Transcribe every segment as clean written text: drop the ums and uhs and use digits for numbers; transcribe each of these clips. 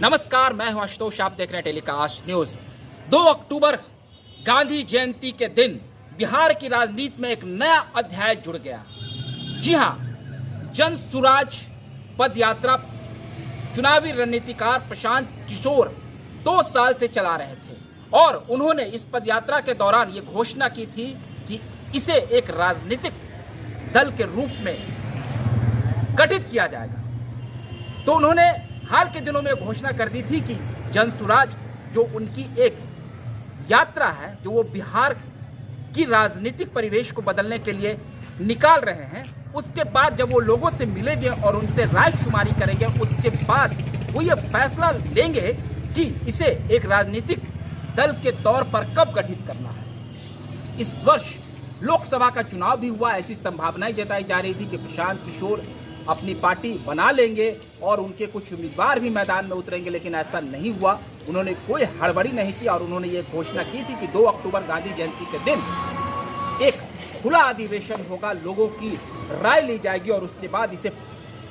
नमस्कार, मैं हूं आशुतोष। आप देख रहे हैं टेलीकास्ट न्यूज। 2 अक्टूबर गांधी जयंती के दिन बिहार की राजनीति में एक नया अध्याय जुड़ गया। जी हां, जन सुराज पद यात्रा चुनावी रणनीतिकार प्रशांत किशोर 2 साल से चला रहे थे और उन्होंने इस पद यात्रा के दौरान ये घोषणा की थी कि इसे एक राजनीतिक दल के रूप में गठित किया जाएगा। तो उन्होंने हाल के दिनों में घोषणा कर दी थी कि जन सुराज जो उनकी एक यात्रा है, जो वो बिहार की राजनीतिक परिवेश को बदलने के लिए निकाल रहे हैं, उसके बाद जब वो लोगों से मिलेंगे और उनसे राय शुमारी करेंगे, उसके बाद वो ये फैसला लेंगे कि इसे एक राजनीतिक दल के तौर पर कब गठित करना है। इस वर्ष लोकसभा का चुनाव भी हुआ, ऐसी संभावनाएं जताई जा रही थी कि प्रशांत किशोर अपनी पार्टी बना लेंगे और उनके कुछ उम्मीदवार भी मैदान में उतरेंगे, लेकिन ऐसा नहीं हुआ। उन्होंने कोई हड़बड़ी नहीं की और उन्होंने ये घोषणा की थी कि 2 अक्टूबर गांधी जयंती के दिन एक खुला अधिवेशन होगा, लोगों की राय ली जाएगी और उसके बाद इसे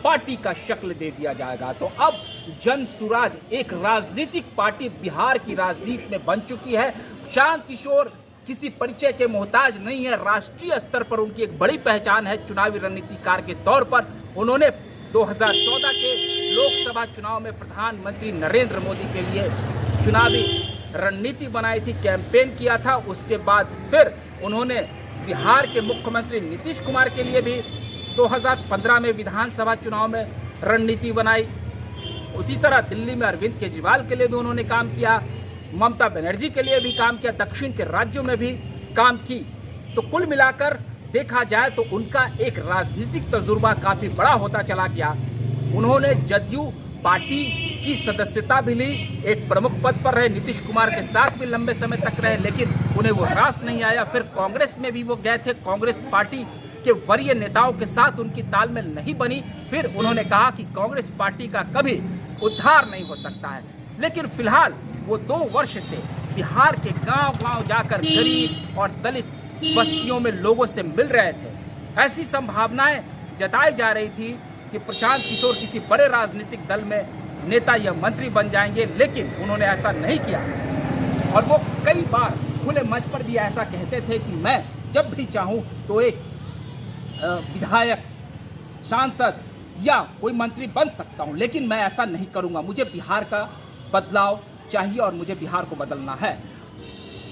पार्टी का शक्ल दे दिया जाएगा। तो अब जन सुराज एक राजनीतिक पार्टी बिहार की राजनीति में बन चुकी है। प्रशांत किशोर किसी परिचय के मोहताज नहीं है, राष्ट्रीय स्तर पर उनकी एक बड़ी पहचान है चुनावी रणनीतिकार के तौर पर। उन्होंने 2014 के लोकसभा चुनाव में प्रधानमंत्री नरेंद्र मोदी के लिए चुनावी रणनीति बनाई थी, कैंपेन किया था। उसके बाद फिर उन्होंने बिहार के मुख्यमंत्री नीतीश कुमार के लिए भी 2015 में विधानसभा चुनाव में रणनीति बनाई। उसी तरह दिल्ली में अरविंद केजरीवाल के लिए भी उन्होंने काम किया, ममता बनर्जी के लिए भी काम किया, दक्षिण के राज्यों में भी काम की। तो कुल मिलाकर देखा जाए तो उनका एक राजनीतिक तजुर्बा काफी बड़ा होता चला गया। उन्होंने जदयू पार्टी की सदस्यता भी ली, एक प्रमुख पद पर रहे, नीतीश कुमार के साथ भी लंबे समय तक रहे, लेकिन उन्हें वो रास नहीं आया। फिर कांग्रेस में भी वो गए थे, कांग्रेस पार्टी के वरीय नेताओं के साथ उनकी तालमेल नहीं बनी। फिर उन्होंने कहा कि कांग्रेस पार्टी का कभी उद्धार नहीं हो सकता है। लेकिन फिलहाल वो 2 वर्ष से बिहार के गांव-गांव जाकर गरीब और दलित बस्तियों में लोगों से मिल रहे थे। ऐसी संभावनाएं जताई जा रही थी कि प्रशांत किशोर किसी बड़े राजनीतिक दल में नेता या मंत्री बन जाएंगे, लेकिन उन्होंने ऐसा नहीं किया। और वो कई बार खुले मंच पर भी ऐसा कहते थे कि मैं जब भी चाहूं तो एक विधायक, सांसद या कोई मंत्री बन सकता हूं, लेकिन मैं ऐसा नहीं करूंगा। मुझे बिहार का बदलाव चाहिए और मुझे बिहार को बदलना है।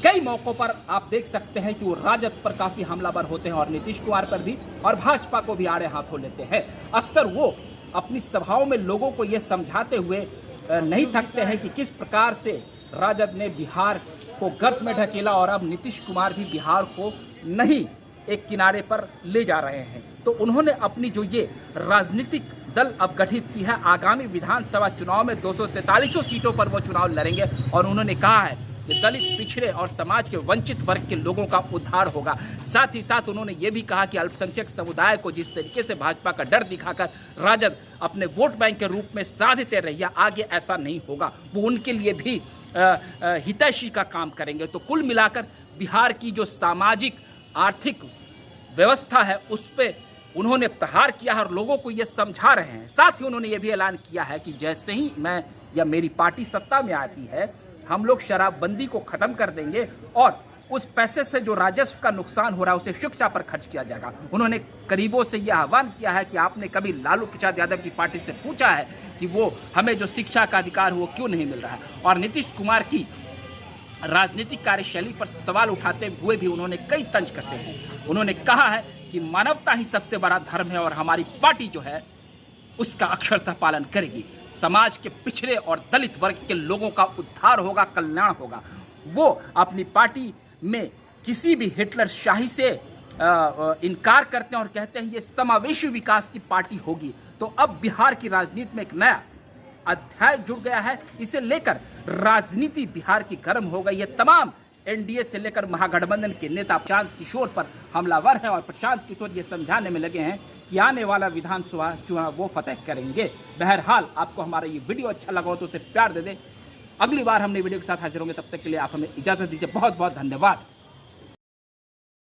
कई मौकों पर आप देख सकते हैं कि वो राजद पर काफी हमलावर होते हैं और नीतीश कुमार पर भी, और भाजपा को भी आड़े हाथों लेते हैं। अक्सर वो अपनी सभाओं में लोगों को ये समझाते हुए नहीं थकते हैं कि किस प्रकार से राजद ने बिहार को गर्त में ढकेला और अब नीतीश कुमार भी बिहार को नहीं एक किनारे पर ले जा रहे हैं। तो उन्होंने अपनी जो ये राजनीतिक दल अब गठित की है, आगामी विधानसभा चुनाव में 243 सीटों पर वो चुनाव लड़ेंगे और उन्होंने कहा है कि दलित, पिछड़े और समाज के वंचित वर्ग के लोगों का उद्धार होगा। साथ ही साथ उन्होंने ये भी कहा कि अल्पसंख्यक समुदाय को जिस तरीके से भाजपा का डर दिखाकर राजद अपने वोट बैंक के रूप में साधते रही, आगे ऐसा नहीं होगा। वो उनके लिए भी हितैषी का काम करेंगे। तो कुल मिलाकर बिहार की जो सामाजिक आर्थिक व्यवस्था है उस पर उन्होंने प्रहार किया है और लोगों को ये समझा रहे हैं। साथ ही उन्होंने ये भी ऐलान किया है कि जैसे ही मैं या मेरी पार्टी सत्ता में आती है, हम लोग शराबबंदी को खत्म कर देंगे और उस पैसे से जो राजस्व का नुकसान हो रहा है उसे शिक्षा पर खर्च किया जाएगा। उन्होंने गरीबों से यह आह्वान किया है कि आपने कभी लालू प्रसाद यादव की पार्टी से पूछा है कि वो हमें जो शिक्षा का अधिकार है वो क्यों नहीं मिल रहा है। और नीतीश कुमार की राजनीतिक कार्यशैली पर सवाल उठाते हुए भी उन्होंने कई तंज कसे हैं। उन्होंने कहा है कि मानवता ही सबसे बड़ा धर्म है और हमारी पार्टी जो है उसका अक्षरशः पालन करेगी। समाज के पिछड़े और दलित वर्ग के लोगों का उद्धार होगा, कल्याण होगा। वो अपनी पार्टी में किसी भी हिटलर शाही से इनकार करते हैं और कहते हैं ये समावेशी विकास की पार्टी होगी। तो अब बिहार की राजनीति में एक नया अध्याय जुड़ गया है। इसे लेकर राजनीति बिहार की गर्म हो गई है। तमाम एनडीए से लेकर महागठबंधन के नेता प्रशांत किशोर पर हमलावर हैं और प्रशांत किशोर ये समझाने में लगे हैं कि आने वाला विधानसभा चुनाव वो फतेह करेंगे। बहरहाल आपको हमारा ये वीडियो अच्छा लगा हो तो उसे प्यार दे दें। अगली बार हम नई वीडियो के साथ हाजिर होंगे, तब तक के लिए आप हमें इजाजत दीजिए। बहुत बहुत धन्यवाद।